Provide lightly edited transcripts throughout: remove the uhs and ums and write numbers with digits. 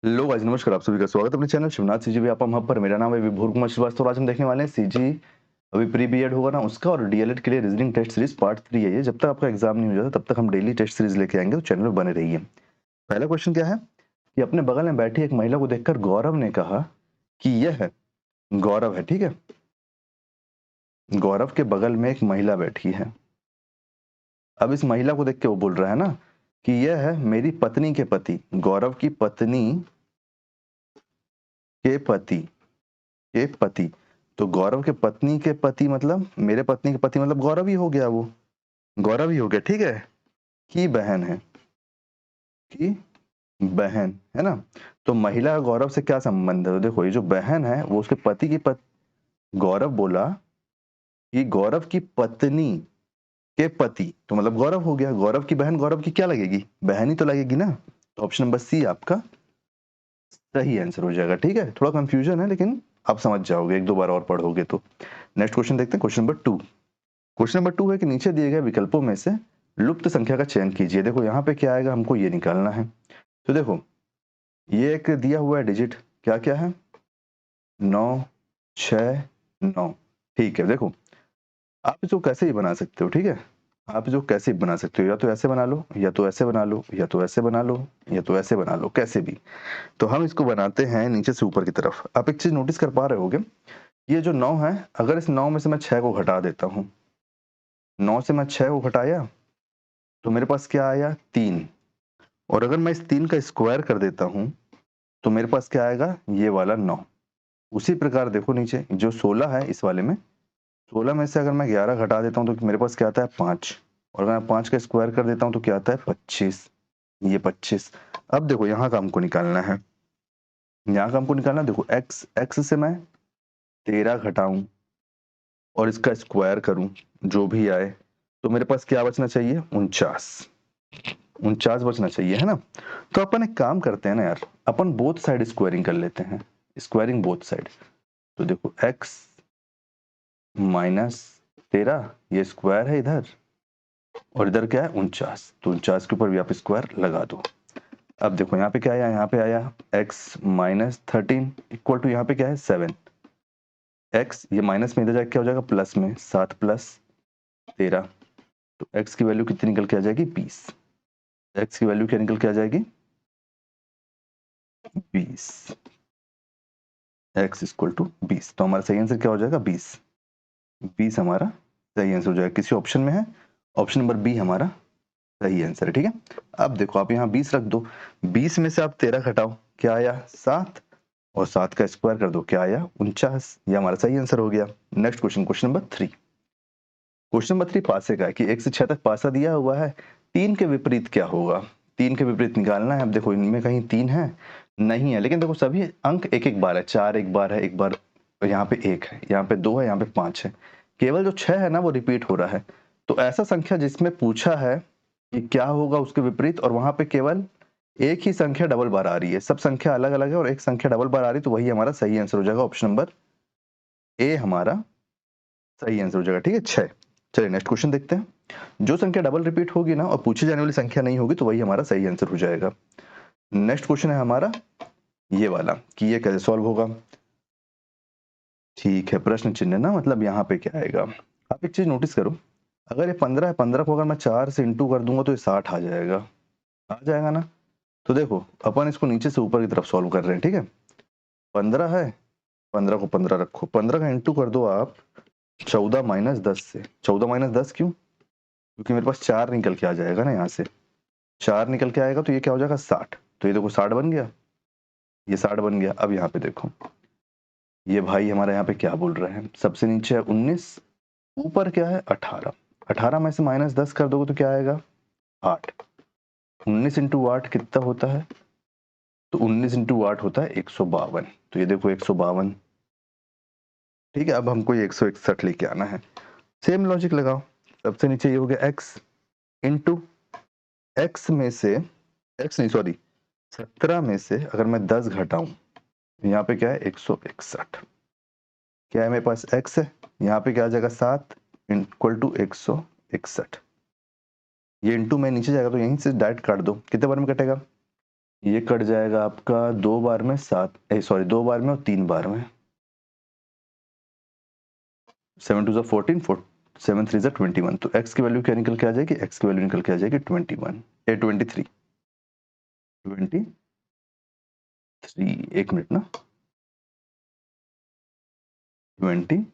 Hello guys, नमस्कार। आप सभी का स्वागत है अपने channel Shivnath CG Vyapam hub पर। मेरा नाम है विभोर कुमार श्रीवास्तव। आज हम देखने वाले हैं सीजी अभी प्री बीएड होगा ना उसका, और डीएलएड के लिए रीजनिंग टेस्ट सीरीज पार्ट 3 है ये। जब तक आपका एग्जाम नहीं हो जाता तब तक हम डेली टेस्ट सीरीज लेके आएंगे, तो चैनल में बने रहिए। पहला क्वेश्चन क्या है कि अपने बगल में बैठी एक महिला को देखकर गौरव ने कहा कि यह है गौरव है, ठीक है। गौरव के बगल में एक महिला बैठी है। अब इस महिला को देख के वो बोल रहा है ना कि यह है मेरी पत्नी के पति, गौरव की पत्नी के पति के पति। तो गौरव के पत्नी के पति मतलब मेरे पत्नी के पति मतलब गौरव ही हो गया, वो गौरव ही हो गया, ठीक है। की बहन है, की बहन है ना। तो महिला का गौरव से क्या संबंध है? तो देखो, ये जो बहन है वो उसके पति की गौरव बोला कि गौरव की पत्नी के पति, तो मतलब गौरव हो गया। गौरव की बहन गौरव की क्या लगेगी? बहन ही तो लगेगी ना। तो ऑप्शन नंबर सी आपका सही आंसर हो जाएगा, ठीक है। थोड़ा कंफ्यूजन है लेकिन आप समझ जाओगे एक दो बार और पढ़ोगे तो। नेक्स्ट क्वेश्चन देखते हैं, क्वेश्चन नंबर 2। क्वेश्चन नंबर 2 है कि नीचे दिए गए विकल्पों में से लुप्त संख्या का चयन कीजिए। देखो यहाँ पे क्या आएगा, हमको ये निकालना है। तो देखो, ये एक दिया हुआ है डिजिट, क्या क्या है? 9, 6, 9, ठीक है। देखो, आप इसको कैसे ही बना सकते हो, ठीक है। आप जो कैसे भी बना सकते हो, या तो ऐसे बना लो, या तो ऐसे बना लो, या तो ऐसे बना लो, या तो ऐसे बना लो, कैसे भी। तो हम इसको बनाते हैं नीचे से ऊपर की तरफ। आप एक चीज नोटिस कर पा रहे होगे, ये जो 9 है, अगर इस 9 में से मैं 6 को घटा देता हूँ, 9 से मैं 6 को घटाया तो मेरे पास क्या आया? 3। और अगर मैं इस 3 का स्क्वायर कर देता हूं तो मेरे पास क्या आएगा? ये वाला 9। उसी प्रकार देखो नीचे जो 16 है, इस वाले में 16 में से अगर मैं 11 घटा देता हूं तो मेरे पास क्या आता है? 5। और अगर मैं 5 का स्क्वायर कर देता हूं तो क्या आता है? 25। ये 25। अब देखो, यहाँ का हमको निकालना है, यहाँ का हमको निकालना है। देखो, एक्स एक्स से मैं 13 घटाऊं और इसका स्क्वायर करूं, जो भी आए, तो मेरे पास क्या बचना चाहिए? 49। 49 बचना चाहिए, है ना। तो अपन एक काम करते हैं ना यार, अपन बोथ साइड स्क्वायरिंग कर लेते हैं। Squaring both side. तो देखो, x माइनस 13, ये स्क्वायर है इधर, और इधर क्या है? 49। तो 49 के ऊपर भी आप स्क्वायर लगा दो। अब देखो, यहाँ पे क्या आया? यहाँ पे आया x माइनस 13 इक्वल टू यहाँ पे क्या है? 7। x ये माइनस में इधर जाके क्या हो जाएगा? प्लस में 7 प्लस 13। तो x की वैल्यू कितनी निकल के आ जाएगी? 20। x की वैल्यू क्या निकल के आ जाएगी? 20। x equal to 20। तो हमारा सही आंसर क्या हो जाएगा? 20। 20 हमारा सही आंसर हो जाएगा। किसी ऑप्शन में है? ऑप्शन नंबर बी हमारा सही आंसर है, ठीक है। अब देखो, आप यहाँ 20 रख दो, 20 में से आप 13 घटाओ, क्या आया? 7। और 7 का स्क्वायर कर दो, क्या आया? 49। ये हमारा सही आंसर हो गया। Next question, question number 3। Question number 3 पासे का है कि 1 से 6 तक पासा दिया हुआ है, 3 के विपरीत क्या होगा? 3 के विपरीत निकालना है। अब देखो, इनमें कहीं 3 है? नहीं है, लेकिन देखो सभी अंक एक एक बार है। 4 एक बार है, एक बार यहाँ पे 1 है, यहाँ पे 2 है, यहाँ पे 5 है। केवल जो 6 है ना, वो रिपीट हो रहा है। तो ऐसा संख्या जिसमें पूछा है कि क्या होगा उसके विपरीत, और वहां पे केवल एक ही संख्या डबल बार आ रही है, सब संख्या अलग अलग है और एक संख्या डबल बार आ रही है, तो वही हमारा सही आंसर हो जाएगा। ऑप्शन नंबर ए हमारा सही आंसर हो जाएगा, ठीक है। 6। चलिए नेक्स्ट क्वेश्चन देखते हैं। जो संख्या डबल रिपीट होगी ना और पूछी जाने वाली संख्या नहीं होगी, तो वही हमारा सही आंसर हो जाएगा। नेक्स्ट क्वेश्चन है हमारा ये वाला कि ये कैसे सॉल्व होगा। ठीक है, प्रश्न चिन्ह ना, मतलब यहाँ पे क्या आएगा? आप एक चीज नोटिस करो, अगर ये 15 है, 15 को अगर मैं 4 से इंटू कर दूंगा तो ये 60 आ जाएगा। आ जाएगा ना। तो देखो, अपन इसको नीचे से ऊपर की तरफ सॉल्व कर रहे हैं, ठीक है। 15 है, 15 को 15 रखो, 15 का इंटू कर दो आप 14 माइनस 10 से। 14 माइनस 10 क्यों? क्योंकि मेरे पास 4 निकल के आ जाएगा ना, यहाँ से 4 निकल के आएगा, तो ये क्या हो जाएगा? 60। तो ये देखो 60 बन गया, ये 60 बन गया। अब यहाँ पे देखो, ये भाई हमारा यहाँ पे क्या बोल रहे हैं? सबसे नीचे है 19, ऊपर क्या है? 18। 18 में से माइनस 10 कर दोगे तो क्या आएगा? 8। 19 इंटू 8 कितना होता है? तो 19 इंटू 8 होता है 152। तो ये देखो 152, ठीक है। अब हमको ये 161 लेके आना है। सेम लॉजिक लगाओ, सबसे नीचे ये हो गया x इंटू एक्स में से, एक्स नहीं सॉरी 17 में से अगर मैं 10 घटाऊं, यहाँ पे क्या है? 161। क्या है मेरे पास? x है, यहाँ पे क्या आ जाएगा? 7 इक्वल टू 161। ये इंटू में नीचे जाएगा तो यहीं से डायरेक्ट काट दो, कितने बार में कटेगा? ये कट जाएगा आपका 2 बार में 7 सॉरी 2 बार में और 3 बार में। 7 2 14 7 3 21। तो x की वैल्यू क्या निकल के आ जाएगी? x की वैल्यू निकल के आ जाएगी 21 23 23 एक मिनट ना 23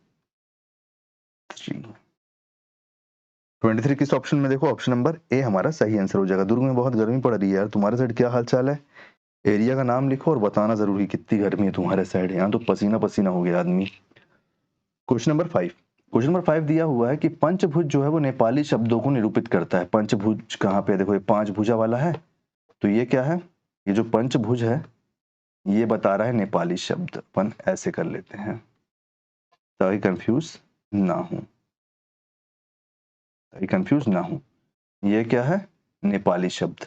23 किस ऑप्शन में? देखो ऑप्शन नंबर ए हमारा सही आंसर हो जाएगा। दुर्ग में बहुत गर्मी पड़ रही है यार, तुम्हारे साइड क्या हाल चाल है? एरिया का नाम लिखो और बताना जरूरी कितनी गर्मी है तुम्हारे साइड। यहाँ तो पसीना पसीना हो गया आदमी। क्वेश्चन नंबर 5, क्वेश्चन नंबर 5 दिया हुआ है कि पंचभुज जो है वो नेपाली शब्दों को निरूपित करता है। पंचभुज कहाँ पे? देखो ये 5 भुजा वाला है, तो ये क्या है? ये जो पंचभुज है ये बता रहा है नेपाली शब्द। अपन ऐसे कर लेते हैं ताकि कंफ्यूज ना हो, ताकि कंफ्यूज ना हो। ये क्या है? नेपाली शब्द,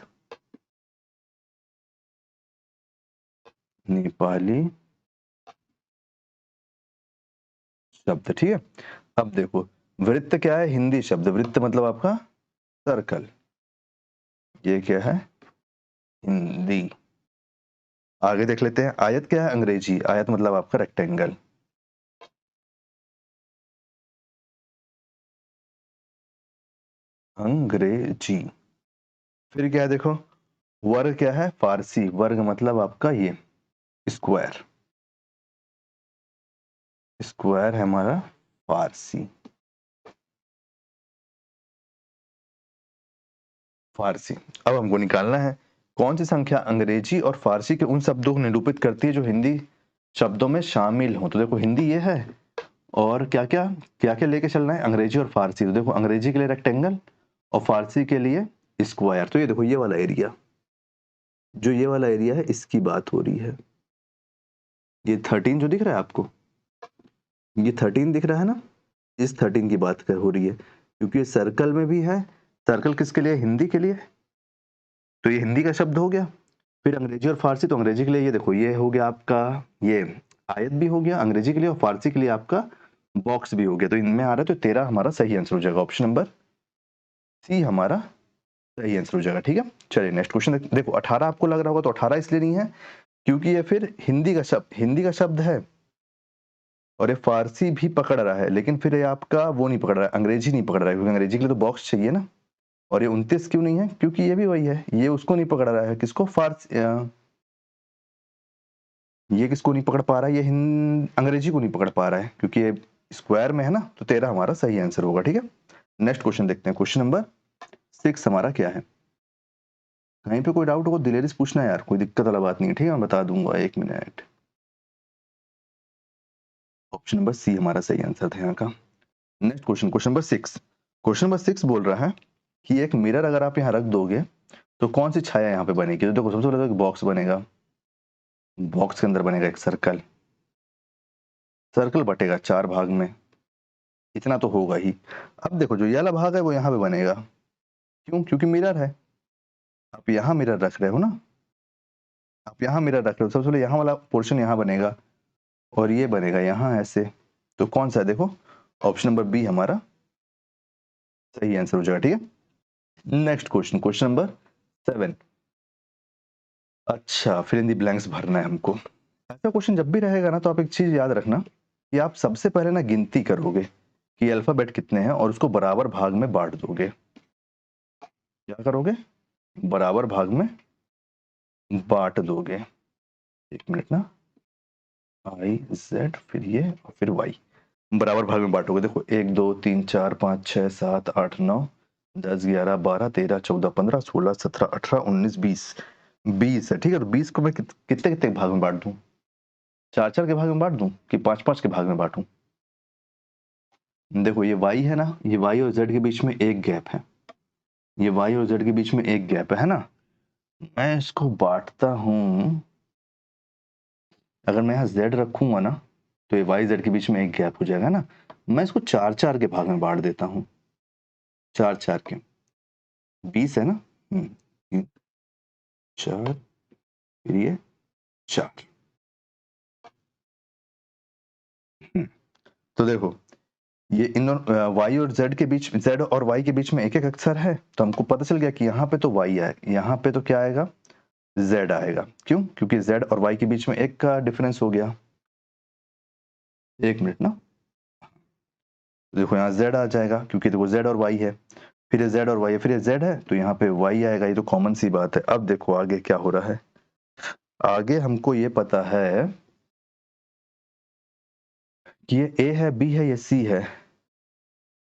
नेपाली शब्द, ठीक है। अब देखो वृत्त क्या है? हिंदी शब्द। वृत्त मतलब आपका सर्कल। ये क्या है? हिंदी। आगे देख लेते हैं। आयत क्या है? अंग्रेजी। आयत मतलब आपका रेक्टेंगल। अंग्रेजी। फिर क्या है? देखो वर्ग क्या है? फारसी। वर्ग मतलब आपका ये स्क्वायर। स्क्वायर है हमारा फारसी। फारसी। अब हमको निकालना है कौन सी संख्या अंग्रेजी और फारसी के उन शब्दों को निरूपित करती है जो हिंदी शब्दों में शामिल हो। तो देखो हिंदी ये है, और क्या क्या क्या क्या लेके चलना है? अंग्रेजी और फारसी। तो देखो अंग्रेजी के लिए रेक्टेंगल और फारसी के लिए स्क्वायर। तो ये देखो ये वाला एरिया, जो ये वाला एरिया है इसकी बात हो रही है। ये 13 जो दिख रहा है आपको, ये 13 दिख रहा है ना, इस 13 की बात हो रही है, क्योंकि ये सर्कल में भी है। सर्कल किसके लिए? हिंदी के लिए। तो ये हिंदी का शब्द हो गया। फिर अंग्रेजी और फारसी, तो अंग्रेजी के लिए ये देखो ये हो गया आपका, ये आयत भी हो गया अंग्रेजी के लिए, और फारसी के लिए आपका बॉक्स भी हो गया। तो इनमें आ रहा है, तो 13 हमारा सही आंसर हो जाएगा। ऑप्शन नंबर सी हमारा सही आंसर हो जाएगा, ठीक है। चलिए नेक्स्ट क्वेश्चन देखो 18 आपको लग रहा होगा, तो 18 इसलिए नहीं है क्योंकि ये फिर हिंदी का शब्द है, और ये फारसी भी पकड़ रहा है, लेकिन फिर ये आपका वो नहीं पकड़ रहा है, अंग्रेजी नहीं पकड़ रहा है, क्योंकि अंग्रेजी के लिए तो बॉक्स चाहिए ना। और ये 29 क्यों नहीं है? क्योंकि ये भी वही है, ये उसको नहीं पकड़ रहा है। किसको? फारसी। ये किसको नहीं पकड़ पा रहा है? ये अंग्रेजी को नहीं पकड़ पा रहा है, क्योंकि ये स्क्वायर में है ना। तो 13 हमारा सही आंसर होगा, ठीक है। नेक्स्ट क्वेश्चन देखते हैं। क्वेश्चन नंबर 6 हमारा क्या है? कहीं पे कोई डाउट हो दिलेरिस पूछना यार, कोई दिक्कत वाला बात नहीं है, ठीक है, मैं बता दूंगा, 1 मिनट। ऑप्शन नंबर सी हमारा सही आंसर था यहाँ का। Next question, question number 6। Question number 6 बोल रहा है कि एक मिरर अगर आप यहाँ रख दोगे तो कौन सी छाया यहाँ पे बनेगी? तो देखो सबसे पहले तो एक बॉक्स बनेगा, बॉक्स के अंदर बनेगा एक सर्कल। सर्कल बटेगा 4 भाग में, इतना तो होगा ही। अब देखो जो ये वाला भाग है वो यहाँ पे बनेगा, क्यों? क्योंकि मिरर है। आप यहाँ मिरर रख रहे हो ना, आप यहाँ मिरर रख रहे हो, सबसे पहले यहाँ वाला पोर्शन यहाँ बनेगा और ये बनेगा यहाँ ऐसे। तो कौन सा है? देखो ऑप्शन नंबर बी हमारा सही आंसर हो जाएगा, ठीक है। Next question, question number 7। अच्छा, फिर इन दी ब्लैंक्स भरना है हमको। ऐसा क्वेश्चन जब भी रहेगा ना, तो आप एक चीज याद रखना कि आप सबसे पहले ना गिनती करोगे कि अल्फाबेट कितने हैं, और उसको बराबर भाग में बांट दोगे। क्या करोगे? बराबर भाग में बांट दोगे। एक मिनट ना, आई जेड फिर ये और फिर वाई, बराबर भाग में बांटोगे। देखो 1 2 3 4 5 6 7 8 9 10 11 12 13 14 15 16 17 18 19 20 20 है, ठीक है। तो 20 को मैं कितने कितने भाग में बांट दूं? 4 4 के भाग में बांट दूं कि 5 5 के भाग में बांटूं? देखो ये y है ना, ये y और z के बीच में एक गैप है, ये y और z के बीच में एक गैप है ना। मैं इसको बांटता हूं, अगर मैं यहाँ z रखूंगा ना तो ये y z के बीच में एक गैप हो जाएगा ना। मैं इसको 4 4 के भाग में बांट देता हूँ, 4 4 के। 20 है ना, 3 4 फिर ये 4। तो देखो ये इन दोनों y और z के बीच, z और y के बीच में एक एक अक्षर है, तो हमको पता चल गया कि यहाँ पे तो y है, यहाँ पे तो क्या आएगा? z आएगा। क्यों? क्योंकि z और y के बीच में 1 का डिफरेंस हो गया। 1 मिनट ना, देखो यहाँ z आ जाएगा क्योंकि देखो z और y है, फिर ये z और y है, फिर ये z है तो यहाँ पे y आएगा। ये तो कॉमन सी बात है। अब देखो आगे क्या हो रहा है। आगे हमको ये पता है कि ये a है, b है, ये c है।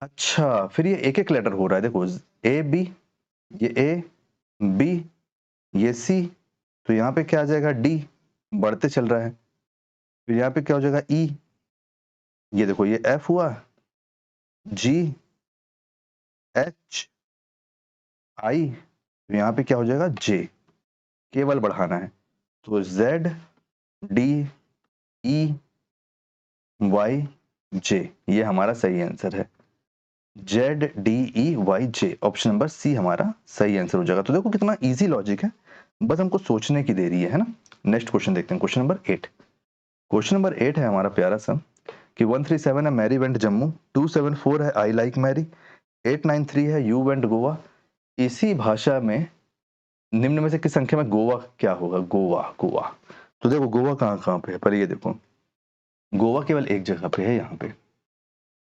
अच्छा, फिर ये एक एक लेटर हो रहा है। देखो a b, ये a b, ये c, तो यहाँ पे क्या आ जाएगा d, बढ़ते चल रहा है। फिर यहाँ पे क्या हो जाएगा e, ये देखो ये f हुआ, g, h, i, तो यहाँ पे क्या हो जाएगा j, केवल बढ़ाना है। तो z d e y j, ये हमारा सही आंसर है। Z D E Y J, option number C हमारा सही आंसर हो जाएगा। तो देखो कितना इजी लॉजिक है, बस हमको सोचने की देरी है ना। नेक्स्ट क्वेश्चन देखते हैं, क्वेश्चन नंबर 8। क्वेश्चन नंबर 8 है हमारा प्यारा सा कि 137 है मैरी वेंट जम्मू, 274 है आई लाइक मैरी, 893 है यू वेंट गोवा। इसी भाषा में निम्न में से किस संख्या में गोवा क्या होगा? गोवा, गोवा। तो देखो गोवा कहाँ कहाँ पे है, पर ये देखो गोवा केवल एक जगह पे है यहाँ पे,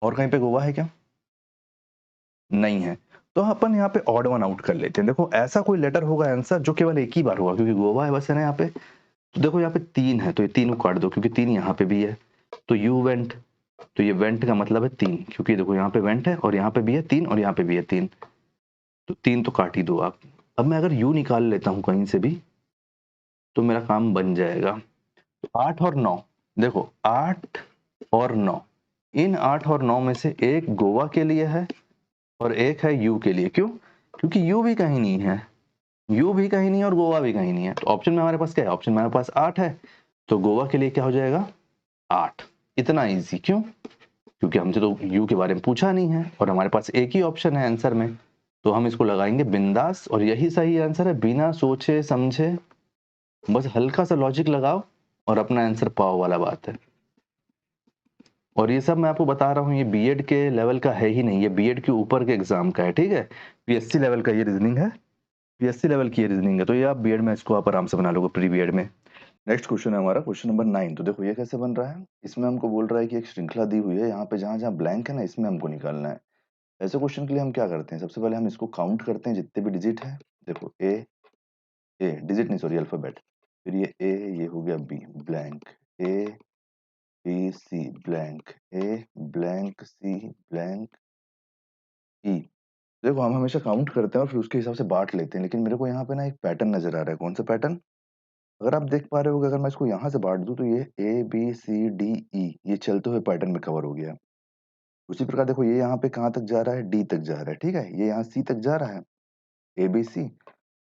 और कहीं पे गोवा है क्या? नहीं है। तो अपन यहाँ पे ऑड वन आउट कर लेते हैं। देखो ऐसा कोई लेटर होगा आंसर जो केवल एक ही बार होगा, क्योंकि गोवा है बस है ना यहाँ पे। तो देखो यहाँ पे 3 है तो ये 3 को काट दो, क्योंकि 3 यहाँ पे भी है। तो यू वेंट, तो ये वेंट का मतलब है 3, क्योंकि देखो यहाँ पे वेंट है और यहाँ पे भी है 3 और यहाँ पे भी है 3, तो 3 तो काट ही दो आप। अब मैं अगर यू निकाल लेता हूँ कहीं से भी तो मेरा काम बन जाएगा। तो 8 और 9, देखो 8 और 9, इन 8 और 9 में से एक गोवा के लिए है और एक है यू के लिए। क्यों? क्योंकि यू भी कहीं नहीं है, यू भी कहीं नहीं है और गोवा भी कहीं नहीं है। तो ऑप्शन में हमारे पास क्या है? ऑप्शन में हमारे पास 8 है, तो गोवा के लिए क्या हो जाएगा? 8। इतना इजी। क्यों? क्योंकि हमसे तो यू के बारे में पूछा नहीं है और हमारे पास एक ही ऑप्शन है आंसर में, तो हम इसको लगाएंगे बिंदास और यही सही आंसर है, बिना सोचे समझे। बस हल्का सा लॉजिक लगाओ और अपना आंसर पाओ वाला बात है। और ये सब मैं आपको बता रहा हूँ, ये बीएड के लेवल का है ही नहीं, ये बीएड के ऊपर के एग्जाम का है, ठीक है। पीएससी लेवल का ये रीजनिंग है, पीएससी लेवल की ये रीजनिंग है, तो ये आप बीएड में इसको आप आराम से बना लोगे, प्री बीएड में। नेक्स्ट क्वेश्चन है हमारा क्वेश्चन नंबर 9। तो देखो ये कैसे बन रहा है। इसमें हमको बोल रहा है कि एक श्रृंखला दी हुई है, यहाँ पे जहां जहां ब्लैंक है ना, इसमें हमको निकालना है। ऐसे क्वेश्चन के लिए हम क्या करते हैं, सबसे पहले हम इसको काउंट करते हैं जितने भी डिजिट है। देखो ए डिजिट नहीं, सॉरी अल्फाबेट। फिर ये ए, ये हो गया B blank, A B C blank, A blank C blank E. देखो हम हमेशा काउंट करते हैं और फिर उसके हिसाब से बांट लेते हैं, लेकिन मेरे को यहाँ पे ना एक पैटर्न नजर आ रहा है। कौन सा पैटर्न? अगर आप देख पा रहे हो कि अगर मैं इसको यहाँ से बांट दूं तो ये ए बी सी डी ई, ये चलते हुए पैटर्न में कवर हो गया। उसी प्रकार देखो ये यहाँ पे कहाँ तक जा रहा है? डी तक जा रहा है, ठीक है। ये यहाँ सी तक जा रहा है, ए बी सी,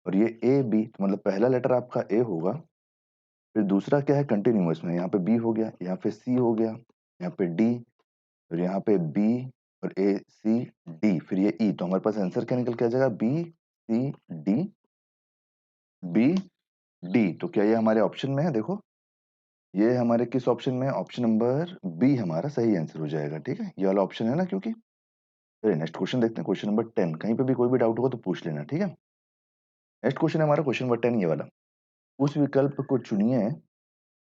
और ये ए बी, तो मतलब पहला लेटर आपका ए होगा। फिर दूसरा क्या है? कंटिन्यूअस में, यहाँ पे बी हो गया, यहाँ पे सी हो गया, यहाँ पे डी, और यहाँ पे बी और ए सी डी, फिर ये ई। तो हमारे पास आंसर क्या निकल के आ जाएगा? B C D, B D. तो क्या ये हमारे ऑप्शन में है? देखो ये हमारे किस ऑप्शन में है? ऑप्शन नंबर बी हमारा सही आंसर हो जाएगा, ठीक है। ये वाला ऑप्शन है ना, क्योंकि। चलिए नेक्स्ट क्वेश्चन देखते हैं, क्वेश्चन नंबर 10। कहीं पे भी कोई भी डाउट होगा तो पूछ लेना, ठीक है। नेक्स्ट क्वेश्चन है हमारा क्वेश्चन नंबर 10, ये वाला। उस विकल्प को चुनिए,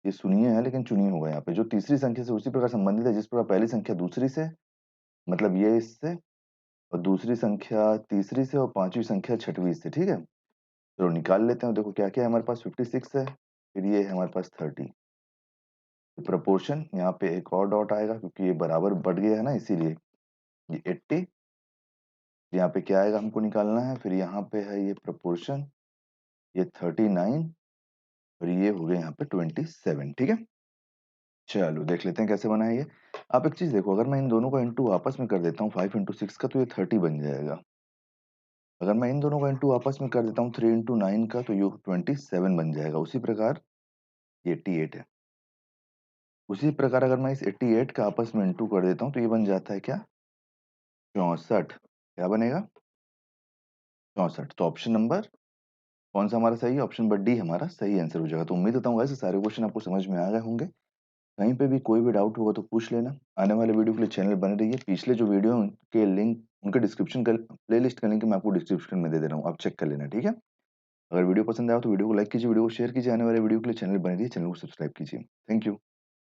ये सुनिए है लेकिन चुनिए होगा यहाँ पे, जो तीसरी संख्या से उसी प्रकार संबंधित है जिस प्रकार पहली संख्या दूसरी से, मतलब ये इससे, और दूसरी संख्या तीसरी से, और पांचवी संख्या छठवीं से, ठीक है। चलो निकाल लेते हैं। देखो क्या क्या है हमारे पास, 56 है, फिर ये है हमारे पास 30। प्रोपोर्शन यहाँ पे एक और डॉट आएगा क्योंकि ये बराबर बढ़ गया है ना, इसीलिए। ये 80, यहाँ पे क्या आएगा हमको निकालना है, फिर यहाँ पे है ये प्रोपोर्शन, ये 39, और ये हो गया यहाँ पे 27, ठीक है। चलो देख लेते हैं कैसे बना है ये। आप एक चीज देखो, अगर मैं इन दोनों का इंटू आपस में कर देता हूँ 5 इंटू 6 का, तो ये 30 बन जाएगा। अगर मैं इन दोनों का इंटू आपस में कर देता हूँ 3 इंटू 9 का, तो ये 27 बन जाएगा। उसी प्रकार ये 88 है। उसी प्रकार अगर मैं इस 88 का आपस में इंटू कर देता हूँ तो ये बन जाता है क्या? 64। क्या बनेगा? 64। तो ऑप्शन नंबर कौन सा हमारा सही है? ऑप्शन नंबर डी हमारा सही आंसर हो जाएगा। तो उम्मीद करता हूँ ऐसे सारे क्वेश्चन आपको समझ में आ गए होंगे। कहीं पे भी कोई भी डाउट होगा तो पूछ लेना। आने वाले वीडियो के लिए चैनल बने रहिए। पिछले जो वीडियो हैं उनके लिंक, उनके डिस्क्रिप्शन का प्लेलिस्ट का लिंक मैं आपको डिस्क्रिप्शन में दे दे रहा हूँ, आप चेक कर लेना, ठीक है। अगर वीडियो पसंद आया तो वीडियो को लाइक कीजिए, वीडियो को शेयर कीजिए, आने वाले वीडियो के लिए चैनल बने रहिए, चैनल को सब्सक्राइब कीजिए। Thank you.